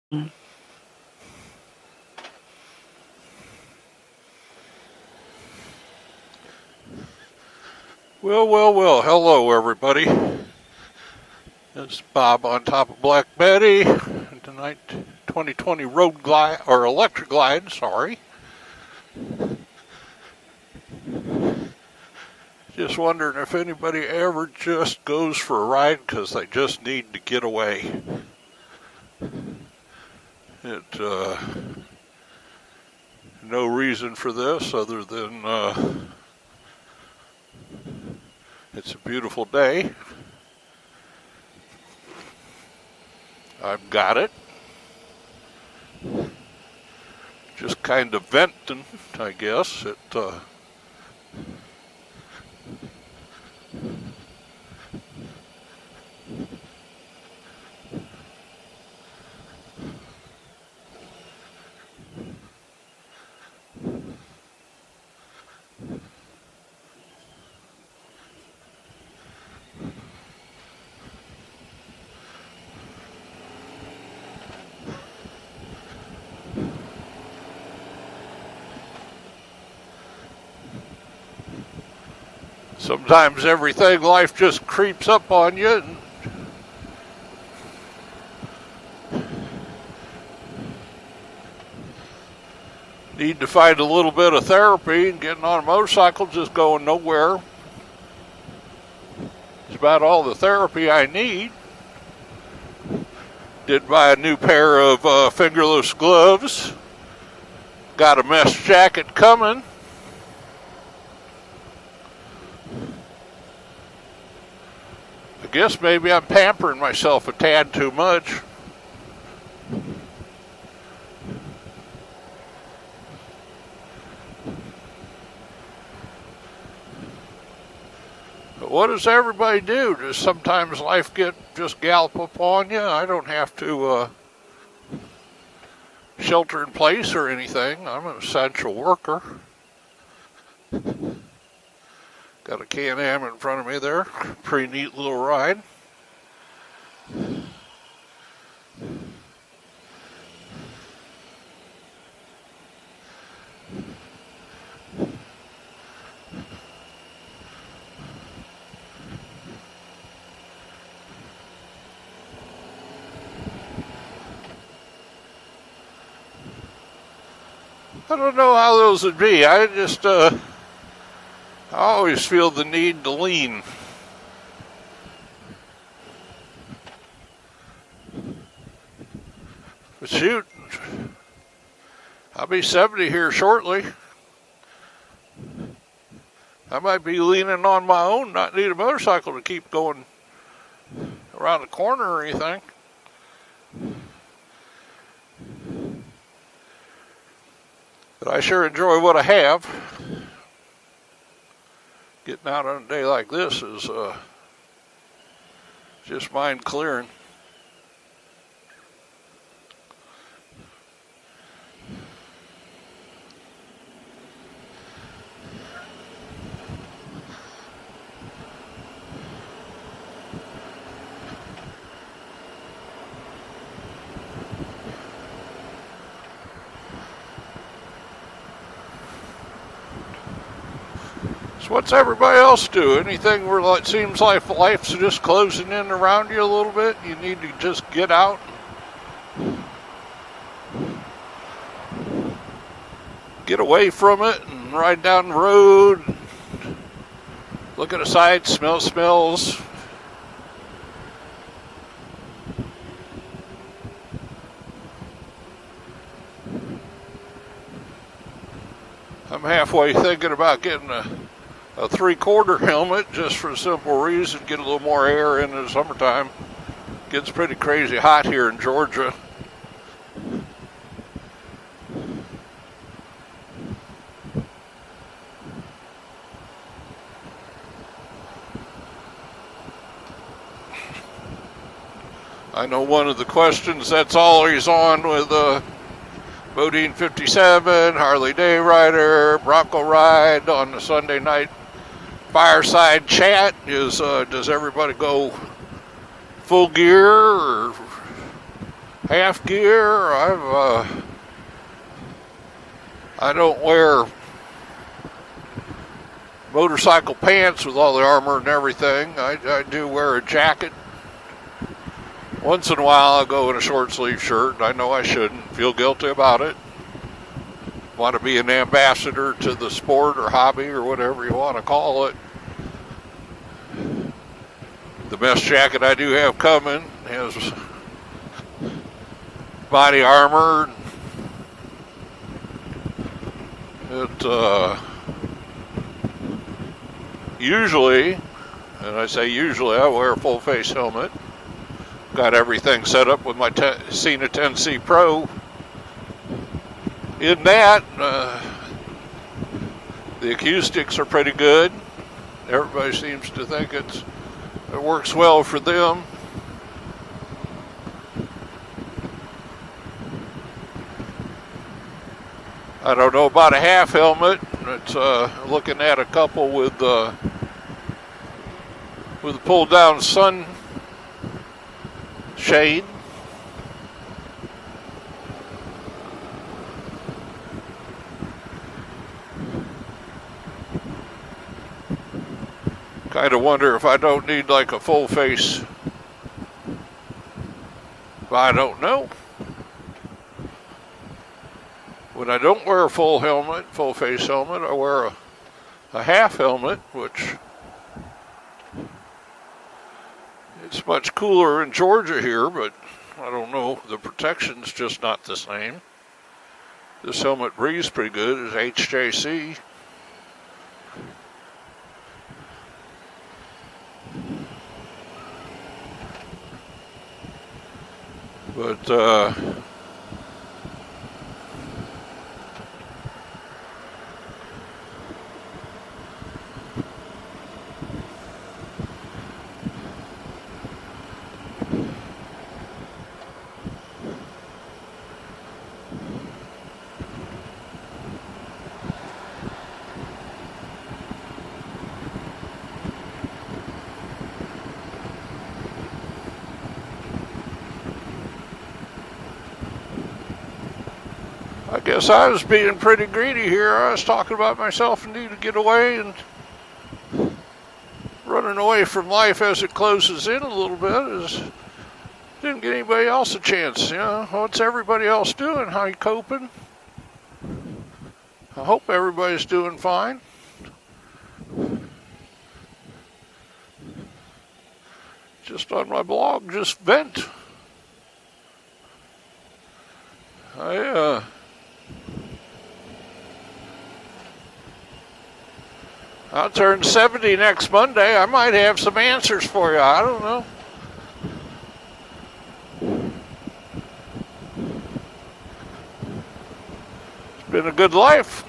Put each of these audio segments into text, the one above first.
Well. Hello, everybody. It's Bob on top of Black Betty. Tonight, 2020 Road Glide, or Electric Glide, sorry. Just wondering if anybody ever just goes for a ride because they just need to get away. No reason for this other than it's a beautiful day. I've got it. Just kind of venting, I guess. Sometimes everything, life just creeps up on you. Need to find a little bit of therapy, and getting on a motorcycle just going nowhere. It's about all the therapy I need. Did buy a new pair of fingerless gloves. Got a mesh jacket coming. I guess maybe I'm pampering myself a tad too much. But what does everybody do? Does sometimes life just gallop upon you? I don't have to shelter in place or anything. I'm an essential worker. Got a Can-Am in front of me there. Pretty neat little ride. I don't know how those would be. I always feel the need to lean. But shoot, I'll be 70 here shortly. I might be leaning on my own, not need a motorcycle to keep going around the corner or anything. But I sure enjoy what I have. Getting out on a day like this is just mind clearing. So what's everybody else do? Anything where it seems like life's just closing in around you a little bit? You need to just get out. Get away from it and ride down the road. Look at the sights, smell smells. I'm halfway thinking about getting a 3/4 helmet just for a simple reason, get a little more air in the summertime. Gets pretty crazy hot here in Georgia. I know one of the questions that's always on with Bodine 57, Harley Day Rider, Bronco Ride on the Sunday night fireside chat is, does everybody go full gear or half gear. I don't wear motorcycle pants with all the armor and everything. I do wear a jacket. Once in a while I'll go in a short sleeve shirt. I know I shouldn't. Feel guilty about it. Want to be an ambassador to the sport or hobby or whatever you want to call it. The best jacket I do have coming has body armor. It usually, and I say usually, I wear a full face helmet. Got everything set up with my Sena 10C Pro. In that, the acoustics are pretty good. Everybody seems to think it works well for them. I don't know about a half helmet. It's looking at a couple with a pull down sun shade. Kind of wonder if I don't need like a full face. But I don't know. When I don't wear a full face helmet, I wear a half helmet, which it's much cooler in Georgia here, but I don't know, the protection's just not the same. This helmet breathes pretty good, it's HJC. But I guess I was being pretty greedy here. I was talking about myself and need to get away and running away from life as it closes in a little bit. Didn't get anybody else a chance. You know, what's everybody else doing? How you coping? I hope everybody's doing fine. Just on my blog, just vent. I'll turn 70 next Monday. I might have some answers for you. I don't know. It's been a good life.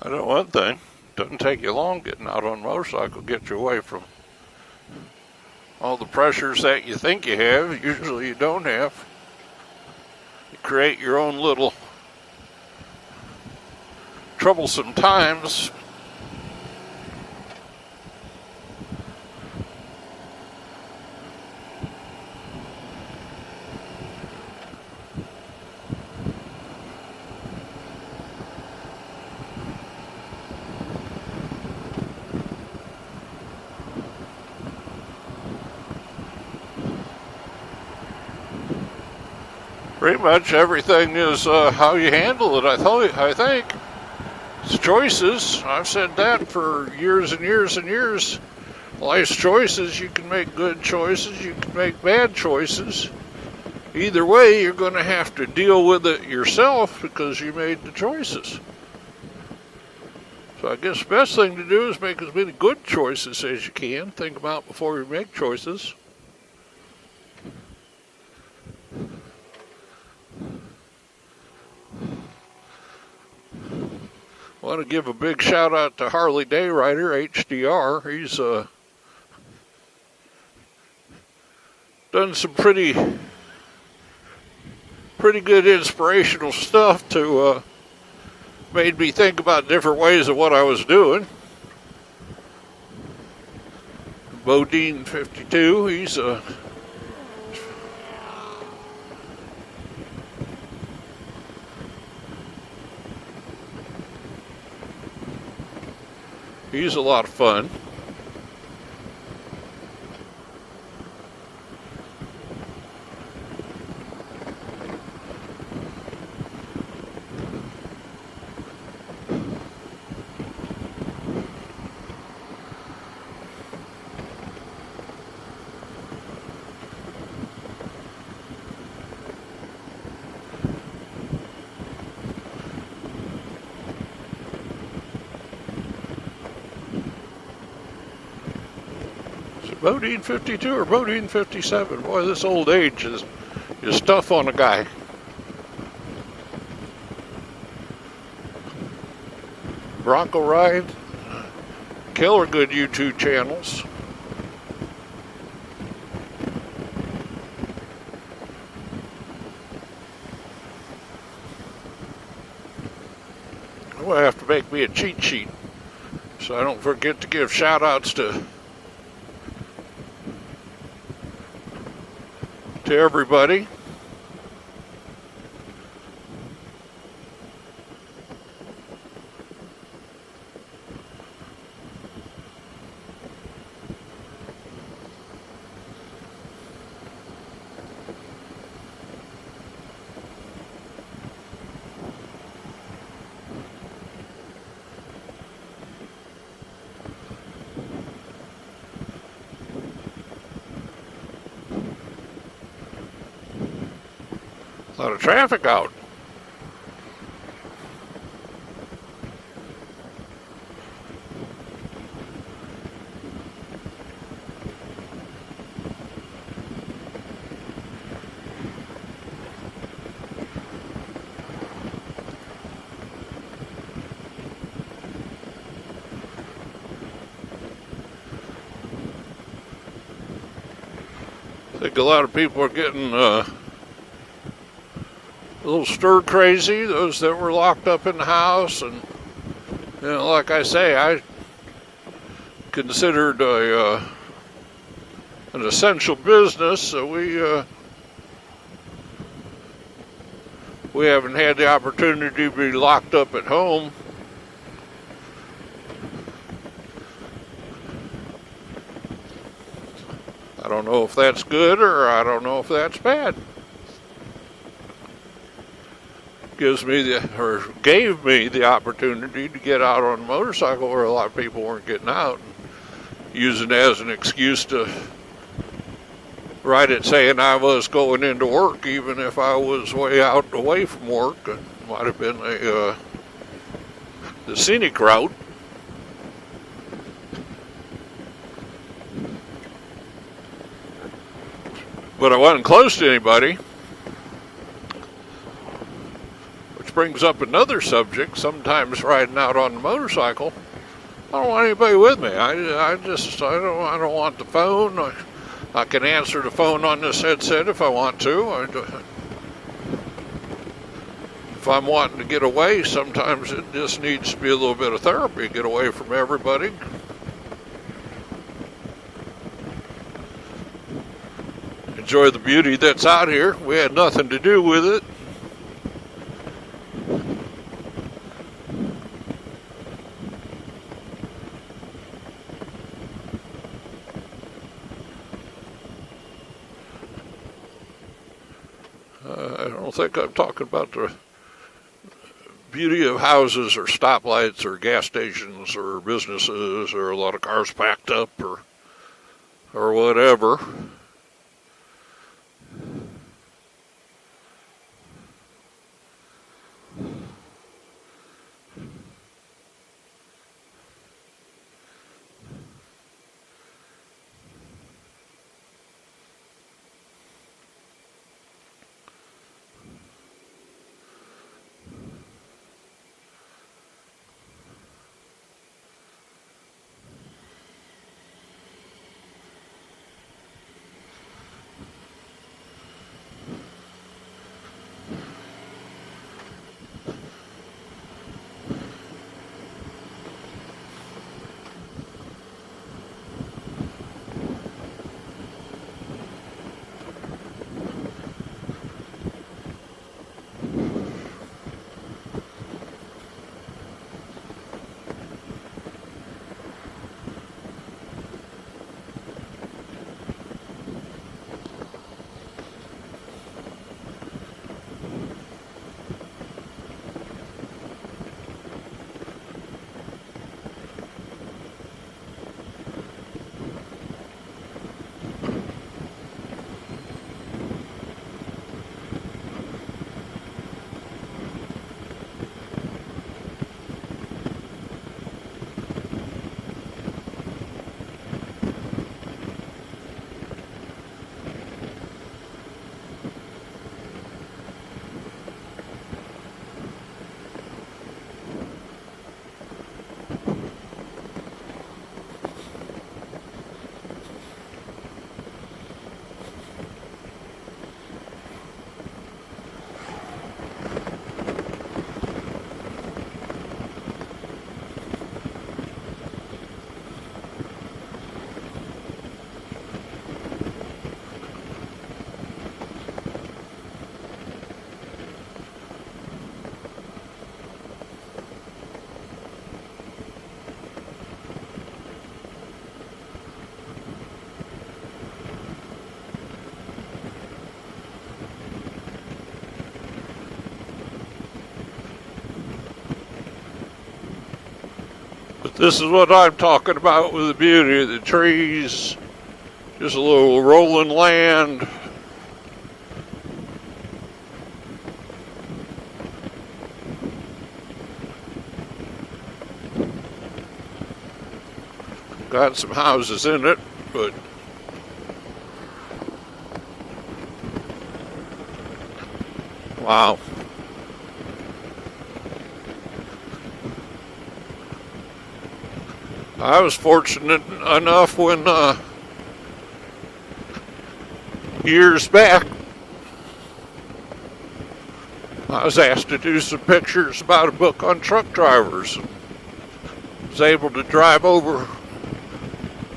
I know one thing. Doesn't take you long getting out on a motorcycle, get you away from all the pressures that you think you have. Usually you don't have. You create your own little troublesome times. Pretty much everything is how you handle it, I think. It's choices. I've said that for years and years and years. Life's choices. You can make good choices. You can make bad choices. Either way, you're going to have to deal with it yourself because you made the choices. So I guess the best thing to do is make as many good choices as you can. Think about before you make choices. I want to give a big shout out to Harley Day Rider, HDR. He's done some pretty good inspirational stuff to made me think about different ways of what I was doing. Bodine 52, he's a lot of fun. Bodine 52 or Bodine 57. Boy, this old age is tough on a guy. Bronco Ride, killer good YouTube channels. I'm going to have to make me a cheat sheet so I don't forget to give shout outs to everybody. A lot of traffic out. I think a lot of people are getting a little stir crazy, those that were locked up in the house. And like I say, I considered an essential business, so we haven't had the opportunity to be locked up at home. I don't know if that's good or I don't know if that's bad. Gave me the opportunity to get out on a motorcycle where a lot of people weren't getting out, and using it as an excuse to write it saying I was going into work, even if I was way out away from work. It might have been the scenic route. But I wasn't close to anybody. Brings up another subject. Sometimes riding out on the motorcycle, I don't want anybody with me. I don't want the phone. I can answer the phone on this headset if I want to. If I'm wanting to get away, sometimes it just needs to be a little bit of therapy, get away from everybody. Enjoy the beauty that's out here. We had nothing to do with it. I don't think I'm talking about the beauty of houses or stoplights or gas stations or businesses or a lot of cars packed up or whatever. This is what I'm talking about with the beauty of the trees. Just a little rolling land. Got some houses in it, but wow. I was fortunate enough when years back I was asked to do some pictures about a book on truck drivers. I was able to drive over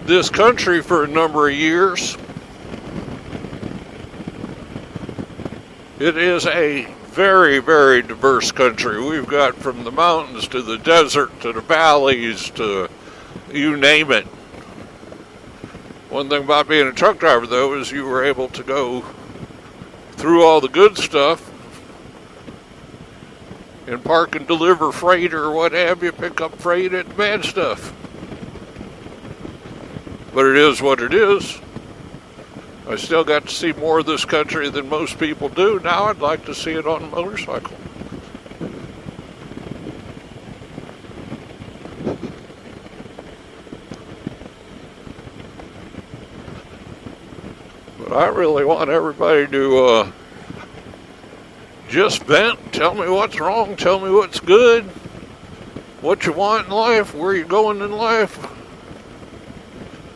this country for a number of years. It is a very, very diverse country. We've got from the mountains to the desert to the valleys to you name it. One thing about being a truck driver, though, is you were able to go through all the good stuff and park and deliver freight or what have you, pick up freight and the bad stuff. But it is what it is. I still got to see more of this country than most people do. Now I'd like to see it on a motorcycle. But I really want everybody to just vent, tell me what's wrong, tell me what's good, what you want in life, where you're going in life,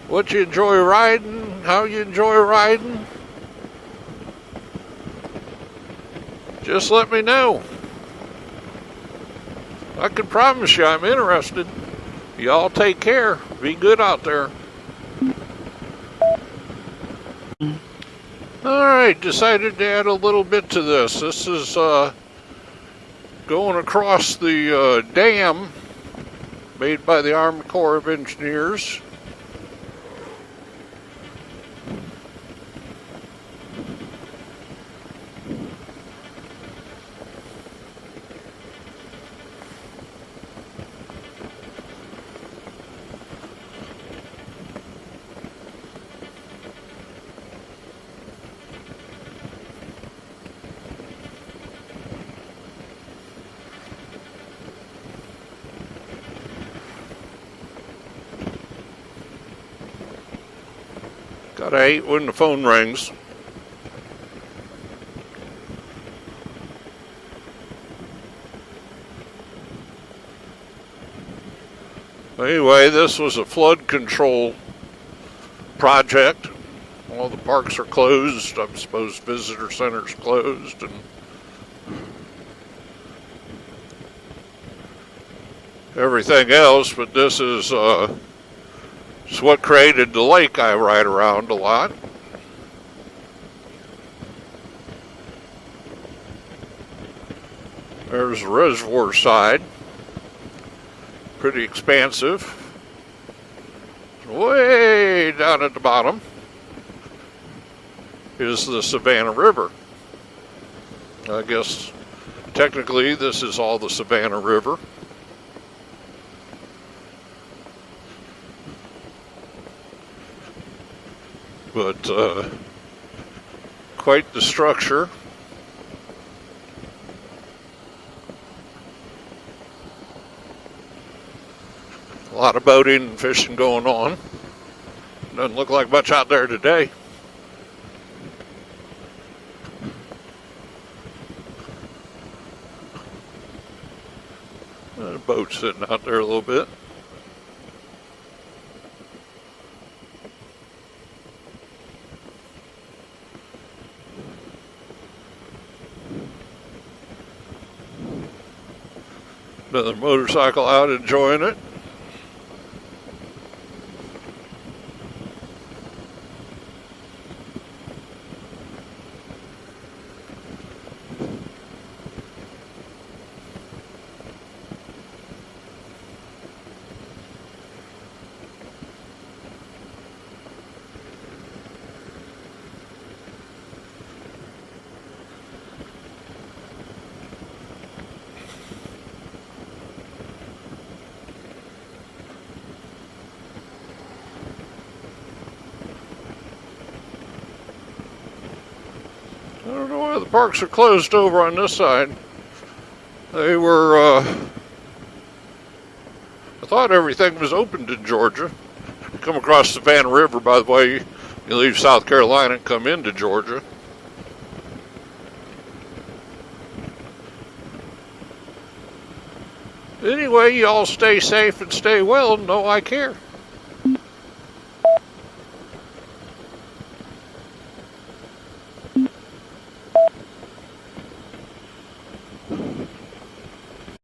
what you enjoy riding, how you enjoy riding, just let me know. I can promise you I'm interested. Y'all take care. Be good out there. Alright, decided to add a little bit to this. This is going across the dam made by the Army Corps of Engineers. God, I hate when the phone rings. Anyway, this was a flood control project. All the parks are closed. I suppose visitor center's closed, and everything else, but this is it's what created the lake I ride around a lot. There's the reservoir side. Pretty expansive. Way down at the bottom is the Savannah River. I guess technically this is all the Savannah River. But quite the structure. A lot of boating and fishing going on. Doesn't look like much out there today. A boat sitting out there a little bit. Another motorcycle out enjoying it. I don't know why the parks are closed over on this side. They were, I thought everything was opened in Georgia. You come across the Savannah River, by the way, you leave South Carolina and come into Georgia. Anyway, y'all stay safe and stay well. Know I care.